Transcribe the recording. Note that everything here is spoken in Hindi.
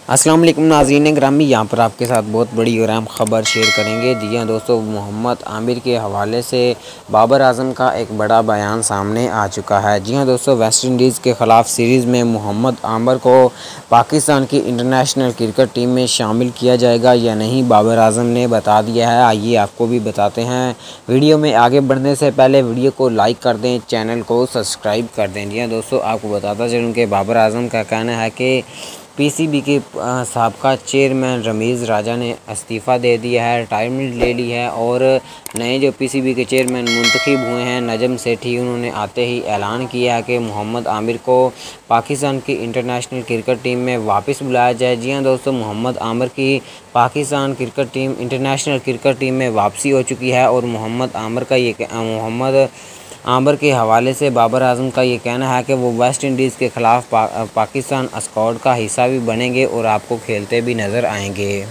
अस्सलाम वालेकुम नाज़रीन ग्रामी, यहाँ पर आपके साथ बहुत बड़ी और अहम ख़बर शेयर करेंगे। जी हाँ दोस्तों, मोहम्मद आमिर के हवाले से बाबर आज़म का एक बड़ा बयान सामने आ चुका है। जी हाँ दोस्तों, वेस्ट इंडीज़ के ख़िलाफ़ सीरीज़ में मोहम्मद आमिर को पाकिस्तान की इंटरनेशनल क्रिकेट टीम में शामिल किया जाएगा या नहीं, बाबर आज़म ने बता दिया है। आइए आपको भी बताते हैं। वीडियो में आगे बढ़ने से पहले वीडियो को लाइक कर दें, चैनल को सब्सक्राइब कर दें। जी हाँ दोस्तों, आपको बताता चलूँ कि बाबर आज़म का कहना है कि पीसीबी के साबका चेयरमैन रमीज़ राजा ने इस्तीफ़ा दे दिया है, रिटायरमेंट ले ली है और नए जो पीसीबी के चेयरमैन मुंतखब हुए हैं नजम सेठी, उन्होंने आते ही ऐलान किया है कि मोहम्मद आमिर को पाकिस्तान की इंटरनेशनल क्रिकेट टीम में वापस बुलाया जाए। जी हाँ दोस्तों, मोहम्मद आमिर की Pakistan cricket team international cricket team में वापसी हो चुकी है और मोहम्मद आमिर के हवाले से बाबर आज़म का ये कहना है कि वो वेस्ट इंडीज़ के ख़िलाफ़ पाकिस्तान स्क्वाड का हिस्सा भी बनेंगे और आपको खेलते भी नज़र आएंगे।